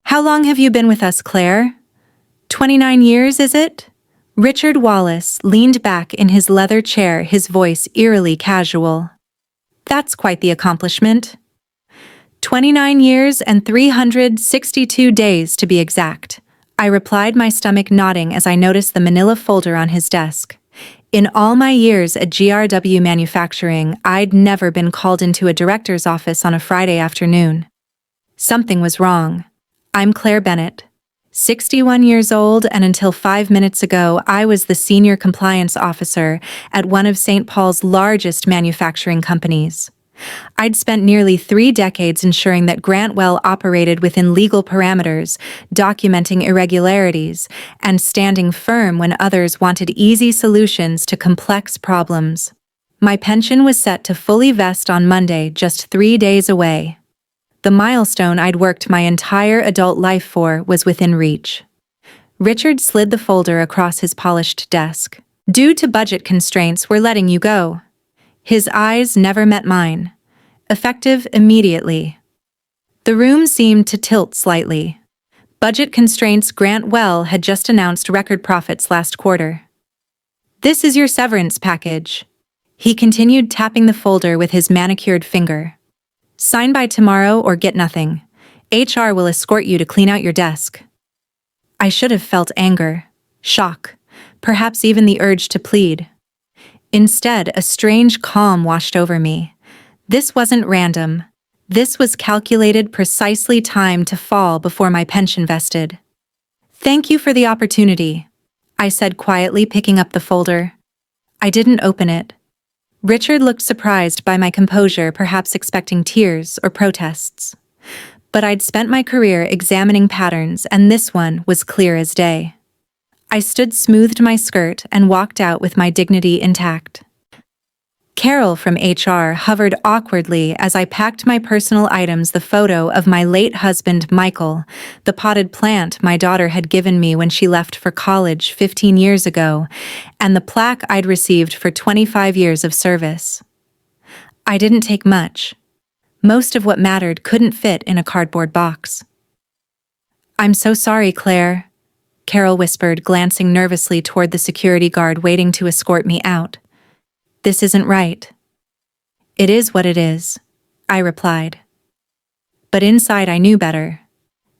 How long have you been with us, Claire? 29 years, is it? Richard Wallace leaned back in his leather chair, his voice eerily casual. That's quite the accomplishment. 29 years and 362 days to be exact, I replied, my stomach nodding as I noticed the manila folder on his desk. In all my years at GRW Manufacturing, I'd never been called into a director's office on a Friday afternoon. Something was wrong. I'm Claire Bennett, 61 years old, and until 5 minutes ago, I was the senior compliance officer at one of St. Paul's largest manufacturing companies. I'd spent nearly 3 decades ensuring that Grantwell operated within legal parameters, documenting irregularities, and standing firm when others wanted easy solutions to complex problems. My pension was set to fully vest on Monday, just 3 days away. The milestone I'd worked my entire adult life for was within reach. Richard slid the folder across his polished desk. Due to budget constraints, we're letting you go. His eyes never met mine. Effective immediately. The room seemed to tilt slightly. Budget constraints. Grantwell had just announced record profits last quarter. This is your severance package. He continued, tapping the folder with his manicured finger. Sign by tomorrow or get nothing. HR will escort you to clean out your desk. I should have felt anger, shock, perhaps even the urge to plead. Instead, a strange calm washed over me. This wasn't random. This was calculated, precisely timed to fall before my pension vested. Thank you for the opportunity, I said quietly, picking up the folder. I didn't open it. Richard looked surprised by my composure, perhaps expecting tears or protests. But I'd spent my career examining patterns, and this one was clear as day. I smoothed my skirt, and walked out with my dignity intact. Carol from HR hovered awkwardly as I packed my personal items: the photo of my late husband, Michael, the potted plant my daughter had given me when she left for college 15 years ago, and the plaque I'd received for 25 years of service. I didn't take much. Most of what mattered couldn't fit in a cardboard box. I'm so sorry, Claire, Carol whispered, glancing nervously toward the security guard waiting to escort me out. This isn't right. It is what it is, I replied. But inside I knew better.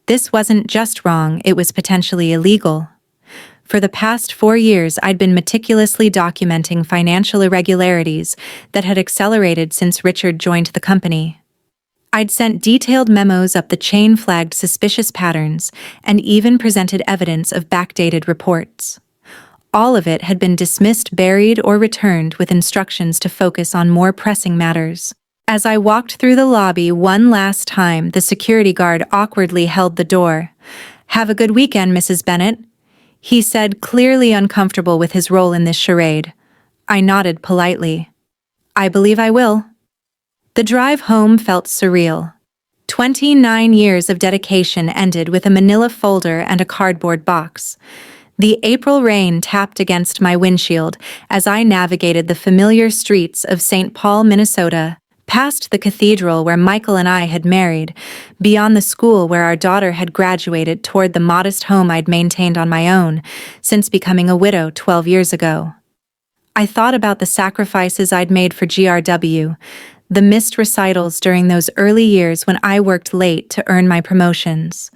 This wasn't just wrong, it was potentially illegal. For the past 4 years, I'd been meticulously documenting financial irregularities that had accelerated since Richard joined the company. I'd sent detailed memos up the chain, flagged suspicious patterns, and even presented evidence of backdated reports. All of it had been dismissed, buried, or returned with instructions to focus on more pressing matters. As I walked through the lobby one last time, the security guard awkwardly held the door. Have a good weekend, Mrs. Bennett, he said, clearly uncomfortable with his role in this charade. I nodded politely. I believe I will. The drive home felt surreal. 29 years of dedication ended with a manila folder and a cardboard box. The April rain tapped against my windshield as I navigated the familiar streets of St. Paul, Minnesota, past the cathedral where Michael and I had married, beyond the school where our daughter had graduated, toward the modest home I'd maintained on my own since becoming a widow 12 years ago. I thought about the sacrifices I'd made for GRW, the missed recitals during those early years when I worked late to earn my promotions,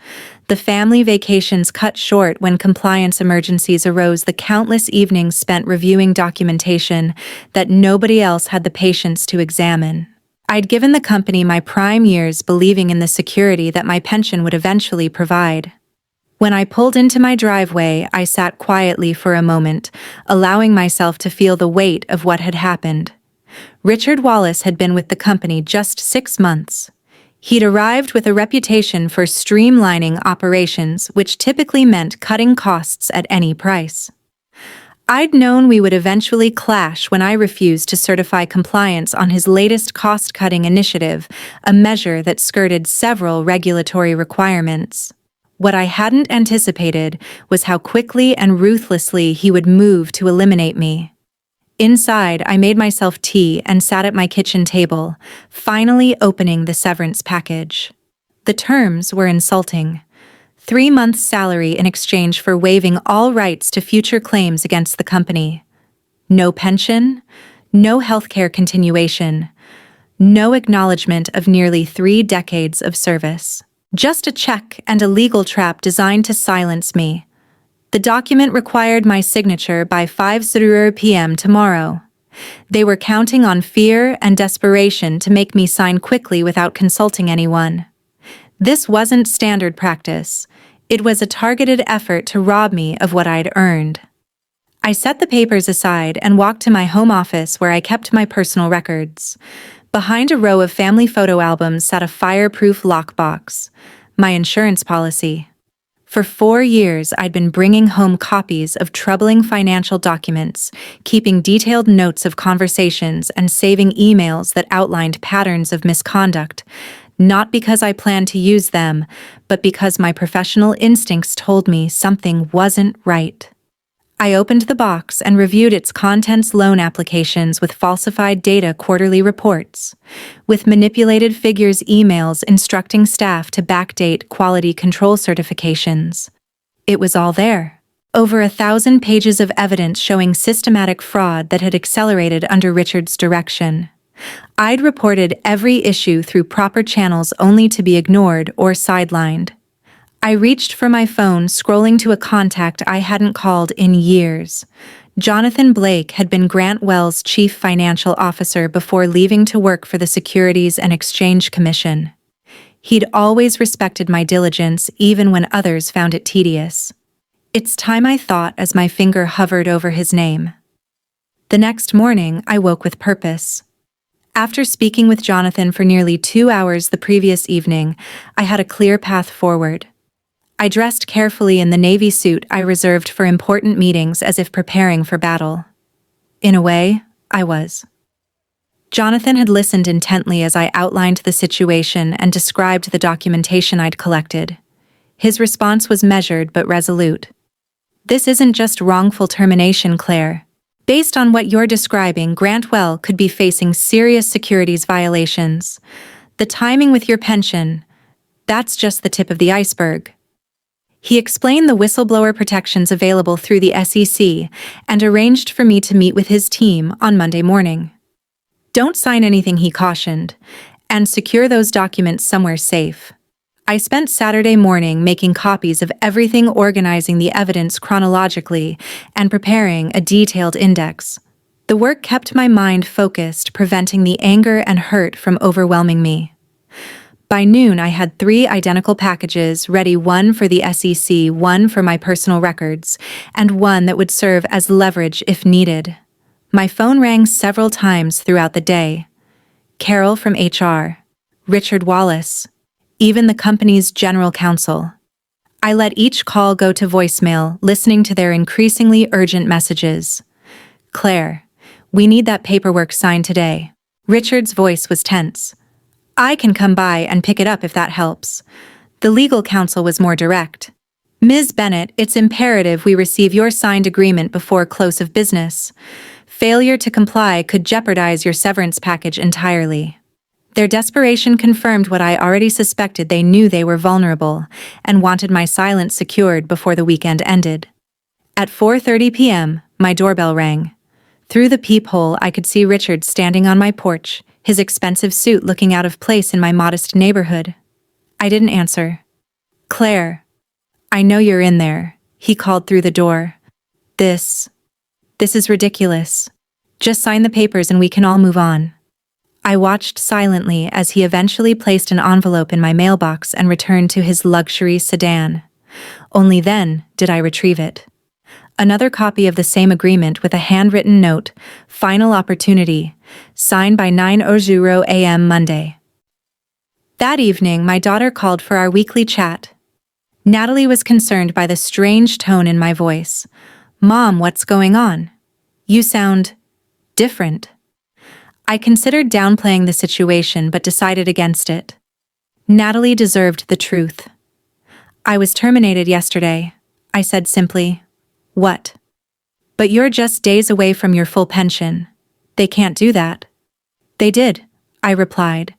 the family vacations cut short when compliance emergencies arose, the countless evenings spent reviewing documentation that nobody else had the patience to examine. I'd given the company my prime years believing in the security that my pension would eventually provide. When I pulled into my driveway, I sat quietly for a moment, allowing myself to feel the weight of what had happened. Richard Wallace had been with the company just 6 months. He'd arrived with a reputation for streamlining operations, which typically meant cutting costs at any price. I'd known we would eventually clash when I refused to certify compliance on his latest cost-cutting initiative, a measure that skirted several regulatory requirements. What I hadn't anticipated was how quickly and ruthlessly he would move to eliminate me. Inside, I made myself tea and sat at my kitchen table, finally opening the severance package. The terms were insulting. 3 months' salary in exchange for waiving all rights to future claims against the company. No pension, no healthcare continuation, no acknowledgement of nearly 3 decades of service. Just a check and a legal trap designed to silence me. The document required my signature by 5:00 p.m. tomorrow. They were counting on fear and desperation to make me sign quickly without consulting anyone. This wasn't standard practice. It was a targeted effort to rob me of what I'd earned. I set the papers aside and walked to my home office where I kept my personal records. Behind a row of family photo albums sat a fireproof lockbox, my insurance policy. For 4 years, I'd been bringing home copies of troubling financial documents, keeping detailed notes of conversations and saving emails that outlined patterns of misconduct, not because I planned to use them, but because my professional instincts told me something wasn't right. I opened the box and reviewed its contents: loan applications with falsified data, quarterly reports, with manipulated figures, emails instructing staff to backdate quality control certifications. It was all there. Over 1,000 pages of evidence showing systematic fraud that had accelerated under Richard's direction. I'd reported every issue through proper channels only to be ignored or sidelined. I reached for my phone, scrolling to a contact I hadn't called in years. Jonathan Blake had been Grant Wells' chief financial officer before leaving to work for the Securities and Exchange Commission. He'd always respected my diligence, even when others found it tedious. It's time, I thought as my finger hovered over his name. The next morning, I woke with purpose. After speaking with Jonathan for nearly 2 hours the previous evening, I had a clear path forward. I dressed carefully in the navy suit I reserved for important meetings, as if preparing for battle. In a way, I was. Jonathan had listened intently as I outlined the situation and described the documentation I'd collected. His response was measured but resolute. "This isn't just wrongful termination, Claire. Based on what you're describing, Grantwell could be facing serious securities violations. The timing with your pension, that's just the tip of the iceberg." He explained the whistleblower protections available through the SEC and arranged for me to meet with his team on Monday morning. "Don't sign anything," he cautioned, "and secure those documents somewhere safe." I spent Saturday morning making copies of everything, organizing the evidence chronologically, and preparing a detailed index. The work kept my mind focused, preventing the anger and hurt from overwhelming me. By noon, I had 3 identical packages ready, one for the SEC, one for my personal records, and one that would serve as leverage if needed. My phone rang several times throughout the day. Carol from HR, Richard Wallace, even the company's general counsel. I let each call go to voicemail, listening to their increasingly urgent messages. "Claire, we need that paperwork signed today." Richard's voice was tense. "I can come by and pick it up if that helps." The legal counsel was more direct. "Ms. Bennett, it's imperative we receive your signed agreement before close of business. Failure to comply could jeopardize your severance package entirely." Their desperation confirmed what I already suspected. They knew they were vulnerable and wanted my silence secured before the weekend ended. At 4:30 p.m., my doorbell rang. Through the peephole, I could see Richard standing on my porch, his expensive suit looking out of place in my modest neighborhood. I didn't answer. "Claire, I know you're in there," he called through the door. This is ridiculous. Just sign the papers and we can all move on." I watched silently as he eventually placed an envelope in my mailbox and returned to his luxury sedan. Only then did I retrieve it. Another copy of the same agreement with a handwritten note, "Final opportunity," signed by 9:00 a.m. Monday. That evening, my daughter called for our weekly chat. Natalie was concerned by the strange tone in my voice. "Mom, what's going on? You sound different." I considered downplaying the situation but decided against it. Natalie deserved the truth. "I was terminated yesterday," I said simply. "What?" "But you're just days away from your full pension. They can't do that." "They did," I replied.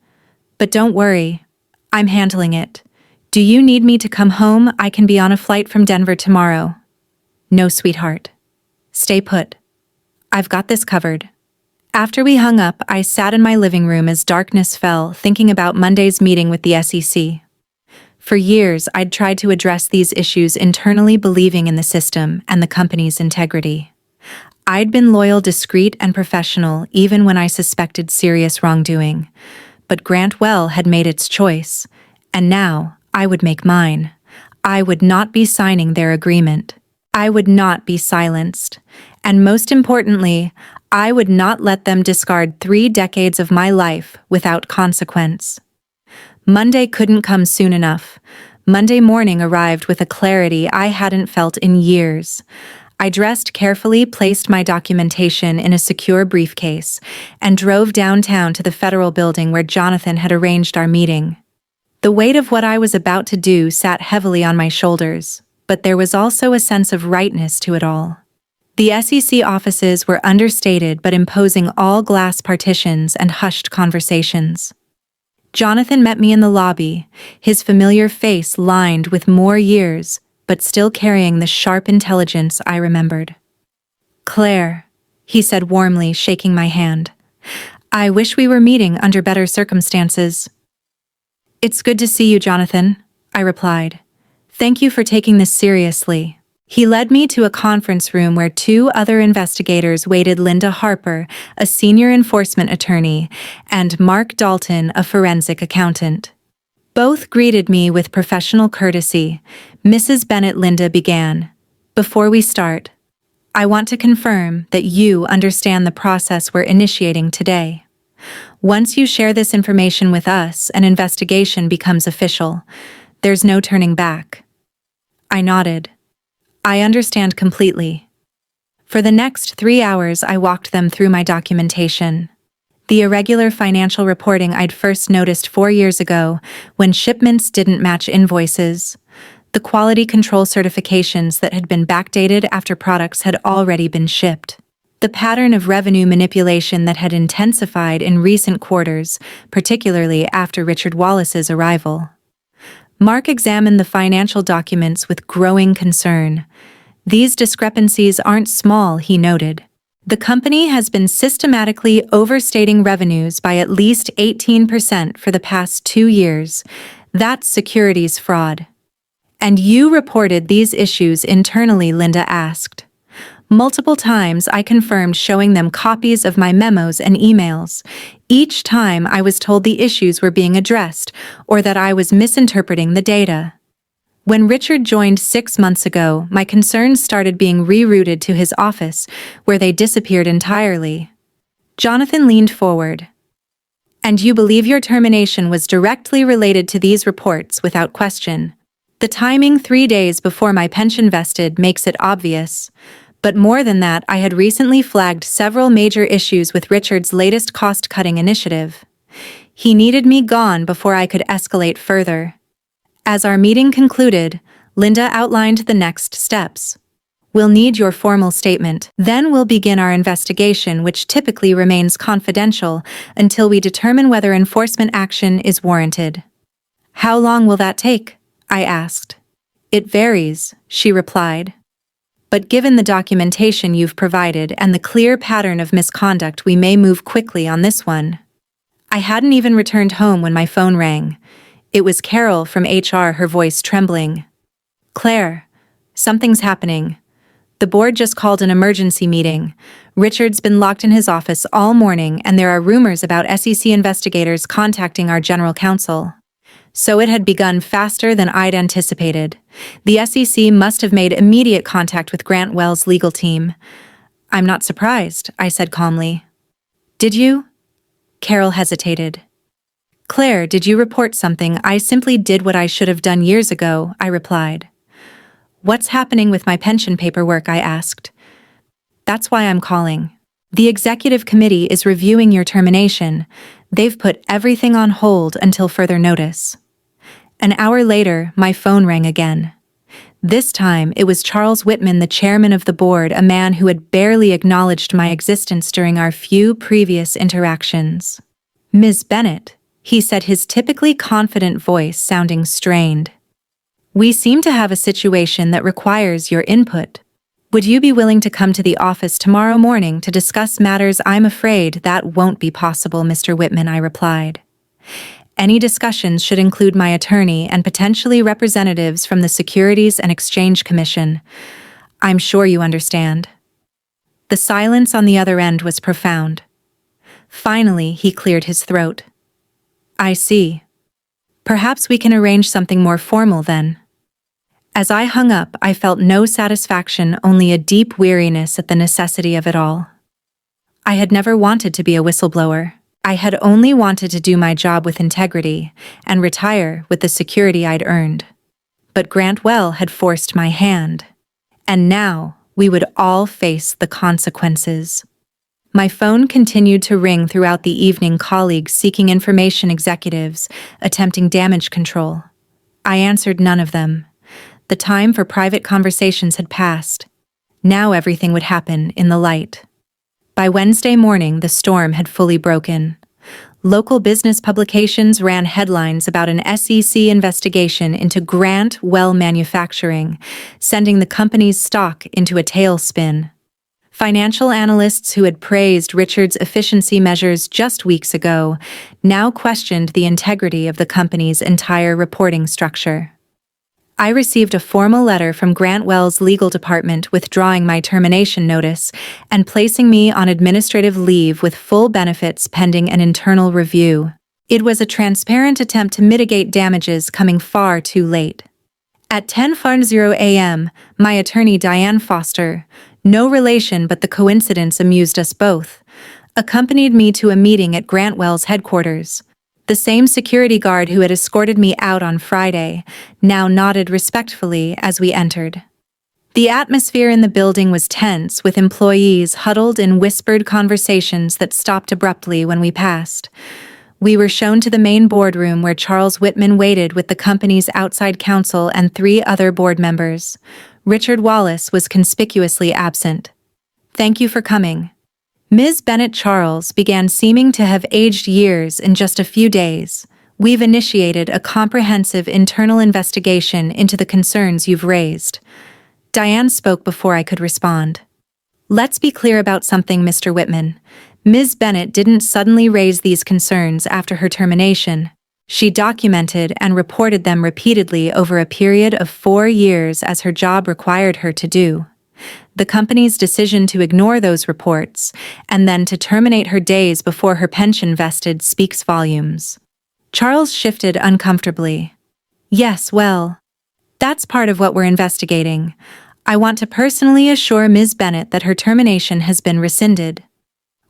"But don't worry. I'm handling it. Do you need me to come home? I can be on a flight from Denver tomorrow. No, sweetheart. Stay put. I've got this covered. After we hung up, I sat in my living room as darkness fell, thinking about Monday's meeting with the SEC. For years, I'd tried to address these issues internally, believing in the system and the company's integrity. I'd been loyal, discreet, and professional even when I suspected serious wrongdoing. But Grantwell had made its choice, and now I would make mine. I would not be signing their agreement. I would not be silenced. And most importantly, I would not let them discard 3 decades of my life without consequence. Monday couldn't come soon enough. Monday morning arrived with a clarity I hadn't felt in years. I dressed carefully, placed my documentation in a secure briefcase, and drove downtown to the federal building where Jonathan had arranged our meeting. The weight of what I was about to do sat heavily on my shoulders, but there was also a sense of rightness to it all. The SEC offices were understated but imposing, all glass partitions and hushed conversations. Jonathan met me in the lobby, his familiar face lined with more years, but still carrying the sharp intelligence I remembered. "Claire," he said warmly, shaking my hand. "I wish we were meeting under better circumstances." "It's good to see you, Jonathan," I replied. "Thank you for taking this seriously." He led me to a conference room where 2 other investigators waited: Linda Harper, a senior enforcement attorney, and Mark Dalton, a forensic accountant. Both greeted me with professional courtesy. "Mrs. Bennett," Linda began, "before we start, I want to confirm that you understand the process we're initiating today. Once you share this information with us, an investigation becomes official. There's no turning back." I nodded. "I understand completely." For the next 3 hours, I walked them through my documentation. The irregular financial reporting I'd first noticed 4 years ago, when shipments didn't match invoices. The quality control certifications that had been backdated after products had already been shipped. The pattern of revenue manipulation that had intensified in recent quarters, particularly after Richard Wallace's arrival. Mark examined the financial documents with growing concern. "These discrepancies aren't small," he noted. "The company has been systematically overstating revenues by at least 18% for the past 2 years. That's securities fraud." "And you reported these issues internally?" Linda asked. Multiple times I confirmed, showing them copies of my memos and emails. Each time I was told the issues were being addressed or that I was misinterpreting the data. When Richard joined 6 months ago, my concerns started being rerouted to his office, where they disappeared entirely. Jonathan leaned forward. "And you believe your termination was directly related to these reports without question? The timing, 3 days before my pension vested, makes it obvious. But more than that, I had recently flagged several major issues with Richard's latest cost-cutting initiative. He needed me gone before I could escalate further." As our meeting concluded, Linda outlined the next steps. "We'll need your formal statement. Then we'll begin our investigation, which typically remains confidential until we determine whether enforcement action is warranted." "How long will that take?" I asked. "It varies," she replied. "But given the documentation you've provided and the clear pattern of misconduct, we may move quickly on this one." I hadn't even returned home when my phone rang. It was Carol from HR, her voice trembling. "Claire, something's happening. The board just called an emergency meeting. Richard's been locked in his office all morning, and there are rumors about SEC investigators contacting our general counsel." So it had begun faster than I'd anticipated. The SEC must have made immediate contact with Grantwell's legal team. "I'm not surprised," I said calmly. "Did you?" Carol hesitated. "Claire, did you report something?" "I simply did what I should have done years ago," I replied. "What's happening with my pension paperwork?" I asked. "That's why I'm calling. The executive committee is reviewing your termination. They've put everything on hold until further notice." An hour later, my phone rang again. This time, it was Charles Whitman, the chairman of the board, a man who had barely acknowledged my existence during our few previous interactions. "Ms. Bennett," he said, his typically confident voice sounding strained. We seem to have a situation that requires your input. Would you be willing to come to the office tomorrow morning to discuss matters? I'm afraid that won't be possible, Mr. Whitman, I replied. Any discussions should include my attorney and potentially representatives from the Securities and Exchange Commission. I'm sure you understand. The silence on the other end was profound. Finally, he cleared his throat. I see. Perhaps we can arrange something more formal then. As I hung up, I felt no satisfaction, only a deep weariness at the necessity of it all. I had never wanted to be a whistleblower. I had only wanted to do my job with integrity and retire with the security I'd earned. But Grantwell had forced my hand. And now we would all face the consequences. My phone continued to ring throughout the evening, colleagues seeking information, executives attempting damage control. I answered none of them. The time for private conversations had passed. Now everything would happen in the light. By Wednesday morning, the storm had fully broken. Local business publications ran headlines about an SEC investigation into GRW Manufacturing, sending the company's stock into a tailspin. Financial analysts who had praised Richard's efficiency measures just weeks ago now questioned the integrity of the company's entire reporting structure. I received a formal letter from Grantwell's legal department withdrawing my termination notice and placing me on administrative leave with full benefits pending an internal review. It was a transparent attempt to mitigate damages coming far too late. At 10:40 a.m., my attorney Diane Foster, no relation but the coincidence amused us both, accompanied me to a meeting at Grantwell's headquarters. The same security guard who had escorted me out on Friday now nodded respectfully as we entered. The atmosphere in the building was tense, with employees huddled in whispered conversations that stopped abruptly when we passed. We were shown to the main boardroom where Charles Whitman waited with the company's outside counsel and 3 other board members. Richard Wallace was conspicuously absent. "Thank you for coming." Ms. Bennett. Charles began seeming to have aged years in just a few days. "We've initiated a comprehensive internal investigation into the concerns you've raised." Diane spoke before I could respond. "Let's be clear about something, Mr. Whitman. Ms. Bennett didn't suddenly raise these concerns after her termination. She documented and reported them repeatedly over a period of 4 years as her job required her to do. The company's decision to ignore those reports and then to terminate her days before her pension vested speaks volumes." Charles shifted uncomfortably. "Yes, well, that's part of what we're investigating. I want to personally assure Ms. Bennett that her termination has been rescinded.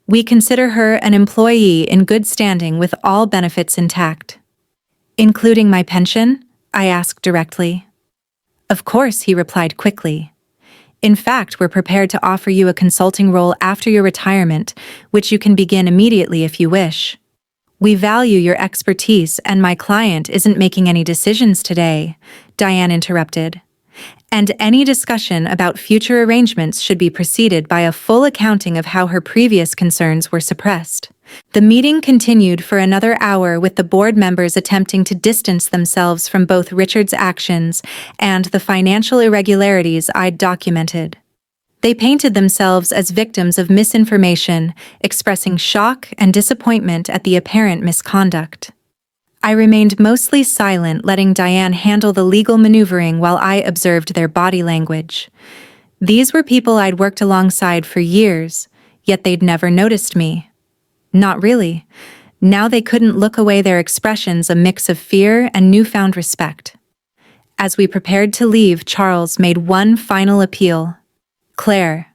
We consider her an employee in good standing with all benefits intact." "Including my pension?" I asked directly. "Of course," he replied quickly. "In fact, we're prepared to offer you a consulting role after your retirement, which you can begin immediately if you wish. We value your expertise, and my client isn't making any decisions today," Diane interrupted. "And any discussion about future arrangements should be preceded by a full accounting of how her previous concerns were suppressed." The meeting continued for another hour, with the board members attempting to distance themselves from both Richard's actions and the financial irregularities I'd documented. They painted themselves as victims of misinformation, expressing shock and disappointment at the apparent misconduct. I remained mostly silent, letting Diane handle the legal maneuvering while I observed their body language. These were people I'd worked alongside for years, yet they'd never noticed me. Not really. Now they couldn't look away, their expressions a mix of fear and newfound respect. As we prepared to leave, Charles made one final appeal. "Claire,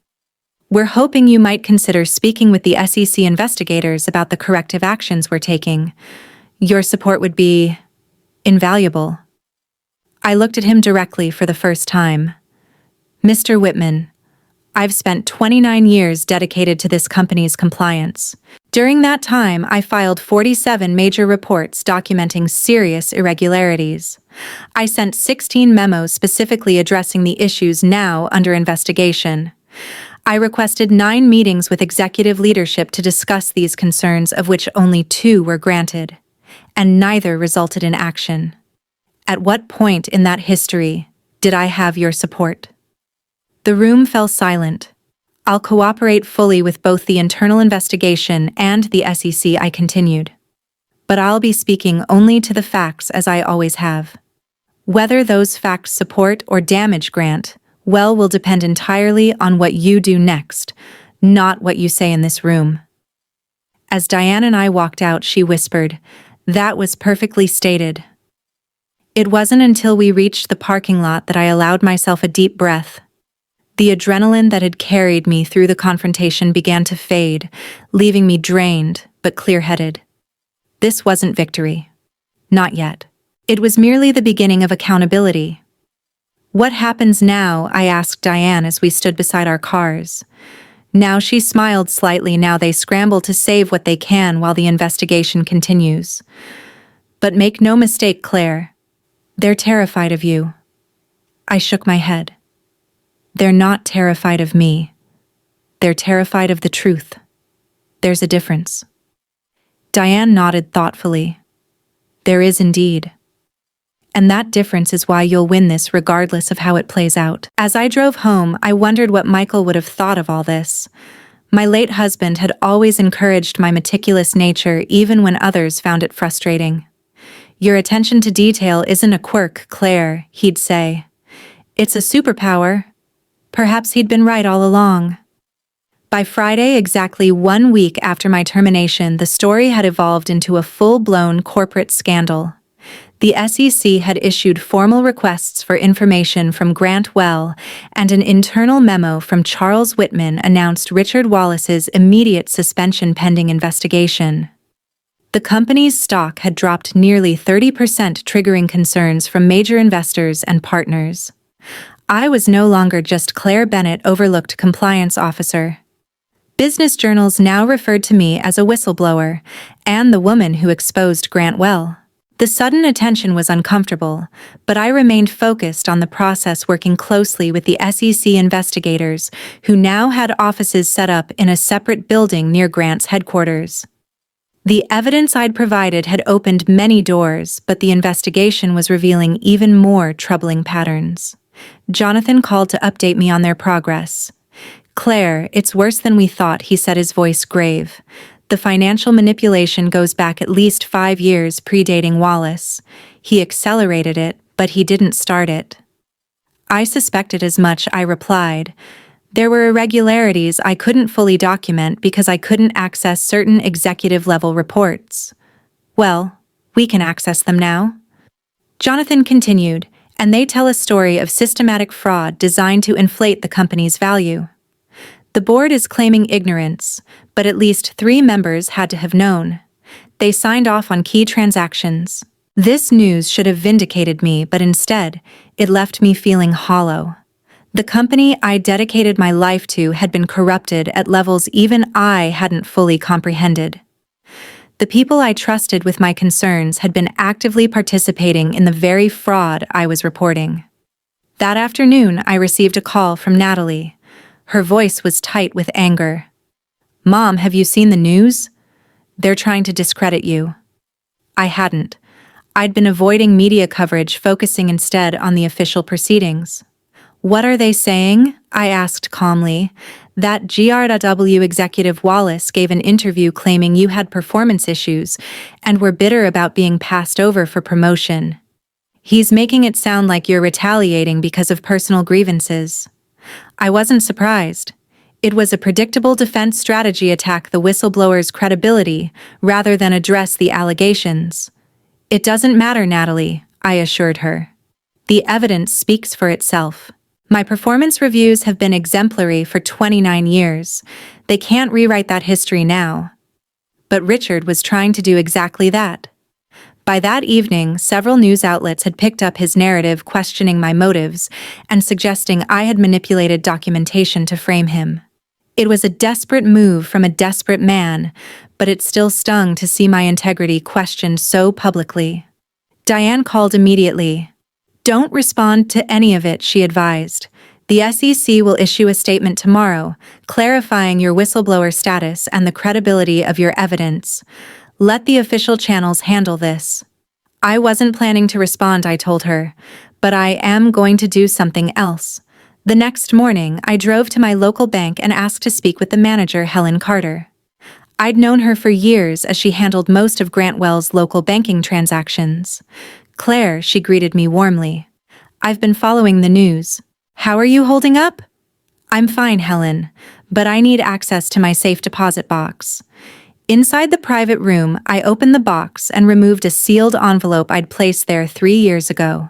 we're hoping you might consider speaking with the SEC investigators about the corrective actions we're taking. Your support would be invaluable." I looked at him directly for the first time. "Mr. Whitman, I've spent 29 years dedicated to this company's compliance. During that time, I filed 47 major reports documenting serious irregularities. I sent 16 memos specifically addressing the issues now under investigation. I requested 9 meetings with executive leadership to discuss these concerns, of which only 2 were granted, and neither resulted in action. At what point in that history did I have your support? The room fell silent. I'll cooperate fully with both the internal investigation and the SEC, I continued. But I'll be speaking only to the facts as I always have. Whether those facts support or damage Grant, well, will depend entirely on what you do next, not what you say in this room. As Diane and I walked out, she whispered, "That was perfectly stated." It wasn't until we reached the parking lot that I allowed myself a deep breath. The adrenaline that had carried me through the confrontation began to fade, leaving me drained but clear-headed. This wasn't victory. Not yet. It was merely the beginning of accountability. "What happens now?" I asked Diane as we stood beside our cars. Now she smiled slightly. "Now they scramble to save what they can while the investigation continues. But make no mistake, Claire, they're terrified of you." I shook my head. "They're not terrified of me. They're terrified of the truth. There's a difference." Diane nodded thoughtfully. "There is indeed. And that difference is why you'll win this regardless of how it plays out." As I drove home, I wondered what Michael would have thought of all this. My late husband had always encouraged my meticulous nature even when others found it frustrating. "Your attention to detail isn't a quirk, Claire," he'd say. "It's a superpower." Perhaps he'd been right all along. By Friday, exactly 1 week after my termination, the story had evolved into a full-blown corporate scandal. The SEC had issued formal requests for information from Grant Well, and an internal memo from Charles Whitman announced Richard Wallace's immediate suspension pending investigation. The company's stock had dropped nearly 30%, triggering concerns from major investors and partners. I was no longer just Claire Bennett, overlooked compliance officer. Business journals now referred to me as a whistleblower, and the woman who exposed Grant Well. The sudden attention was uncomfortable, but I remained focused on the process, working closely with the SEC investigators, who now had offices set up in a separate building near Grant's headquarters. The evidence I'd provided had opened many doors, but the investigation was revealing even more troubling patterns. Jonathan called to update me on their progress. "Claire, it's worse than we thought," he said, his voice grave. "The financial manipulation goes back at least 5 years, predating Wallace. He accelerated it, but he didn't start it." "I suspected as much," I replied. "There were irregularities I couldn't fully document because I couldn't access certain executive-level reports." "Well, we can access them now." Jonathan continued, "And they tell a story of systematic fraud designed to inflate the company's value. The board is claiming ignorance, but at least 3 members had to have known. They signed off on key transactions. This news should have vindicated me, but instead, it left me feeling hollow. The company I dedicated my life to had been corrupted at levels even I hadn't fully comprehended. The people I trusted with my concerns had been actively participating in the very fraud I was reporting." That afternoon, I received a call from Natalie. Her voice was tight with anger. "Mom, have you seen the news? They're trying to discredit you." I hadn't. I'd been avoiding media coverage, focusing instead on the official proceedings. "What are they saying?" I asked calmly. "That GRW executive Wallace gave an interview claiming you had performance issues and were bitter about being passed over for promotion. He's making it sound like you're retaliating because of personal grievances." I wasn't surprised. It was a predictable defense strategy: attack the whistleblower's credibility rather than address the allegations. "It doesn't matter, Natalie," I assured her. "The evidence speaks for itself. My performance reviews have been exemplary for 29 years. They can't rewrite that history now." But Richard was trying to do exactly that. By that evening, several news outlets had picked up his narrative, questioning my motives and suggesting I had manipulated documentation to frame him. It was a desperate move from a desperate man, but it still stung to see my integrity questioned so publicly. Diane called immediately. "Don't respond to any of it," she advised. "The SEC will issue a statement tomorrow, clarifying your whistleblower status and the credibility of your evidence. Let the official channels handle this." I wasn't planning to respond, I told her, but I am going to do something else. The next morning, I drove to my local bank and asked to speak with the manager, Helen Carter. I'd known her for years as she handled most of Grantwell's local banking transactions. Claire, she greeted me warmly. I've been following the news. How are you holding up? I'm fine, Helen, but I need access to my safe deposit box. Inside the private room, I opened the box and removed a sealed envelope I'd placed there 3 years ago.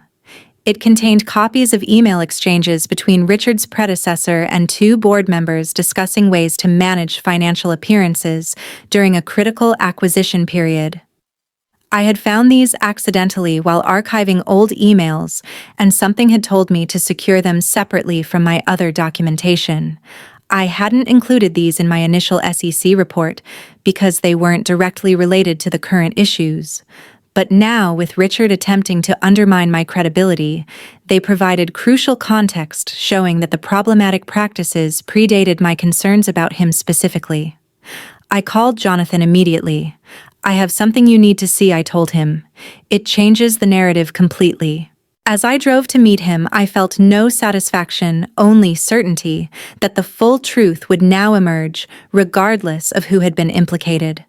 It contained copies of email exchanges between Richard's predecessor and 2 board members discussing ways to manage financial appearances during a critical acquisition period. I had found these accidentally while archiving old emails, and something had told me to secure them separately from my other documentation. I hadn't included these in my initial SEC report because they weren't directly related to the current issues. But now, with Richard attempting to undermine my credibility, they provided crucial context showing that the problematic practices predated my concerns about him specifically. I called Jonathan immediately. I have something you need to see, I told him. It changes the narrative completely. As I drove to meet him, I felt no satisfaction, only certainty that the full truth would now emerge, regardless of who had been implicated.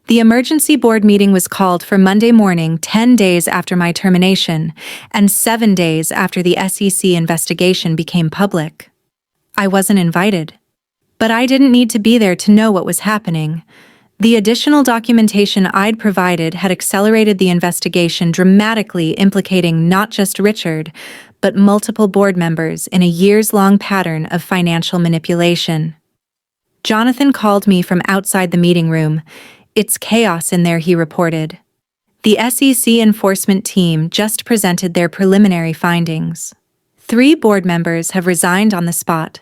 The emergency board meeting was called for Monday morning, 10 days after my termination, and 7 days after the SEC investigation became public. I wasn't invited. But I didn't need to be there to know what was happening. The additional documentation I'd provided had accelerated the investigation dramatically, implicating not just Richard, but multiple board members in a years-long pattern of financial manipulation. Jonathan called me from outside the meeting room. It's chaos in there, he reported. The SEC enforcement team just presented their preliminary findings. 3 board members have resigned on the spot.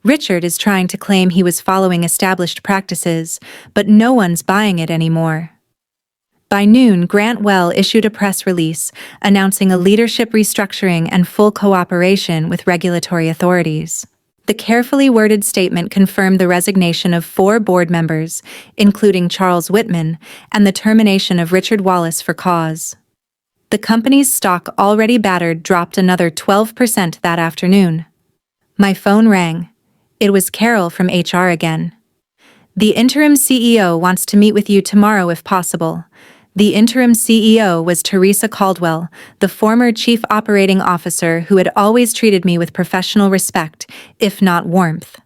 Richard is trying to claim he was following established practices, but no one's buying it anymore. By noon, Grantwell issued a press release announcing a leadership restructuring and full cooperation with regulatory authorities. The carefully worded statement confirmed the resignation of 4 board members, including Charles Whitman, and the termination of Richard Wallace for cause. The company's stock, already battered, dropped another 12% that afternoon. My phone rang. It was Carol from HR again. The interim CEO wants to meet with you tomorrow if possible. The interim CEO was Teresa Caldwell, the former chief operating officer who had always treated me with professional respect, if not warmth.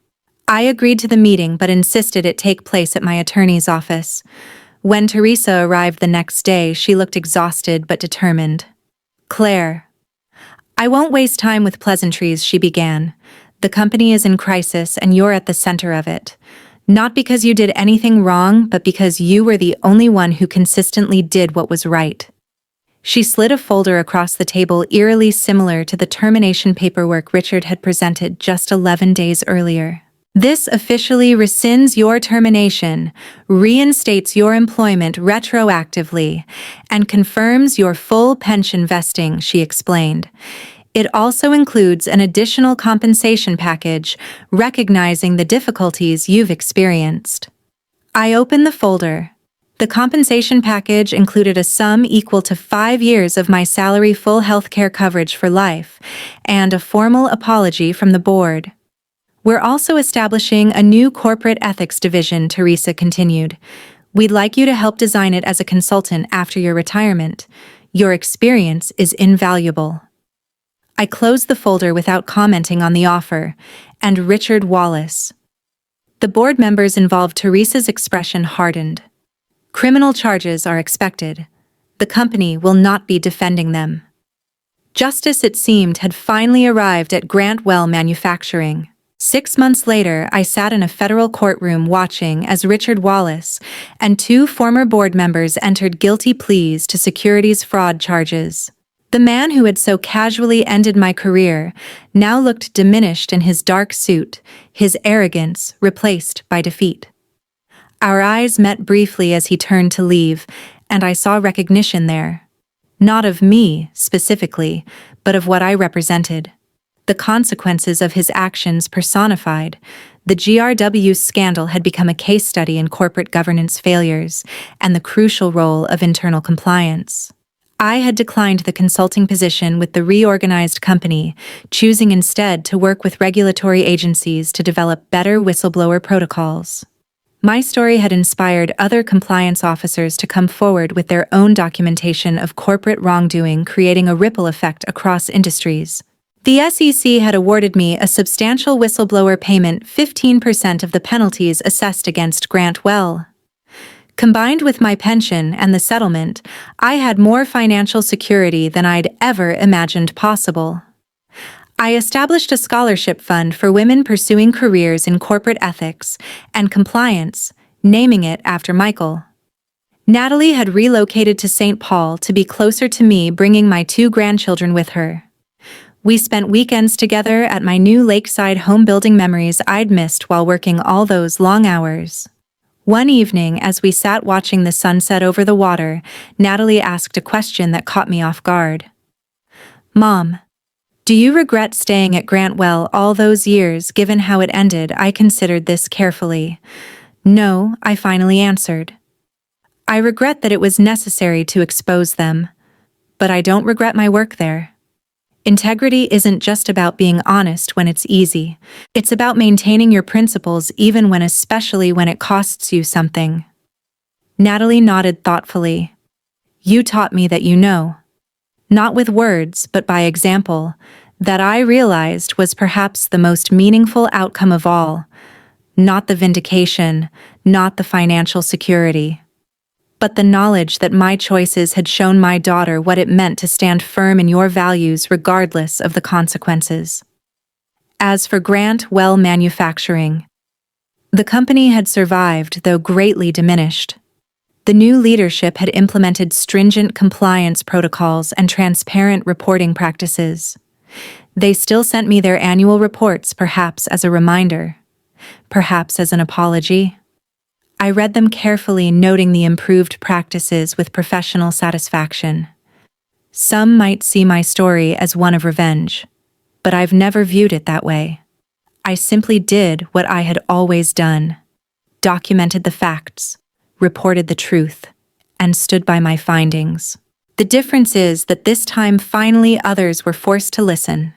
I agreed to the meeting but insisted it take place at my attorney's office. When Teresa arrived the next day, she looked exhausted but determined. Claire. I won't waste time with pleasantries, she began. The company is in crisis and you're at the center of it. Not because you did anything wrong, but because you were the only one who consistently did what was right. She slid a folder across the table eerily similar to the termination paperwork Richard had presented just 11 days earlier. This officially rescinds your termination, reinstates your employment retroactively, and confirms your full pension vesting, she explained. It also includes an additional compensation package, recognizing the difficulties you've experienced. I opened the folder. The compensation package included a sum equal to 5 years of my salary, full healthcare coverage for life, and a formal apology from the board. We're also establishing a new corporate ethics division, Teresa continued. We'd like you to help design it as a consultant after your retirement. Your experience is invaluable. I closed the folder without commenting on the offer, and Richard Wallace. The board members involved, Teresa's expression hardened. Criminal charges are expected. The company will not be defending them. Justice, it seemed, had finally arrived at GRW Manufacturing. 6 months later, I sat in a federal courtroom watching as Richard Wallace and 2 former board members entered guilty pleas to securities fraud charges. The man who had so casually ended my career now looked diminished in his dark suit, his arrogance replaced by defeat. Our eyes met briefly as he turned to leave, and I saw recognition there. Not of me, specifically, but of what I represented. The consequences of his actions personified. The GRW scandal had become a case study in corporate governance failures and the crucial role of internal compliance. I had declined the consulting position with the reorganized company, choosing instead to work with regulatory agencies to develop better whistleblower protocols. My story had inspired other compliance officers to come forward with their own documentation of corporate wrongdoing, creating a ripple effect across industries. The SEC had awarded me a substantial whistleblower payment, 15% of the penalties assessed against Grant Well. Combined with my pension and the settlement, I had more financial security than I'd ever imagined possible. I established a scholarship fund for women pursuing careers in corporate ethics and compliance, naming it after Michael. Natalie had relocated to St. Paul to be closer to me, bringing my 2 grandchildren with her. We spent weekends together at my new lakeside home, building memories I'd missed while working all those long hours. One evening, as we sat watching the sunset over the water, Natalie asked a question that caught me off guard. "Mom, do you regret staying at Grant Well all those years, given how it ended?" I considered this carefully. "No," I finally answered. "I regret that it was necessary to expose them, but I don't regret my work there. Integrity isn't just about being honest when it's easy. It's about maintaining your principles especially when it costs you something." Natalie nodded thoughtfully. "You taught me that you know. Not with words, but by example. That, I realized, was perhaps the most meaningful outcome of all. Not the vindication, not the financial security, but the knowledge that my choices had shown my daughter what it meant to stand firm in your values regardless of the consequences." As for Grant Well Manufacturing, the company had survived, though greatly diminished. The new leadership had implemented stringent compliance protocols and transparent reporting practices. They still sent me their annual reports, perhaps as a reminder, perhaps as an apology. I read them carefully, noting the improved practices with professional satisfaction. Some might see my story as one of revenge, but I've never viewed it that way. I simply did what I had always done: documented the facts, reported the truth, and stood by my findings. The difference is that this time finally others were forced to listen.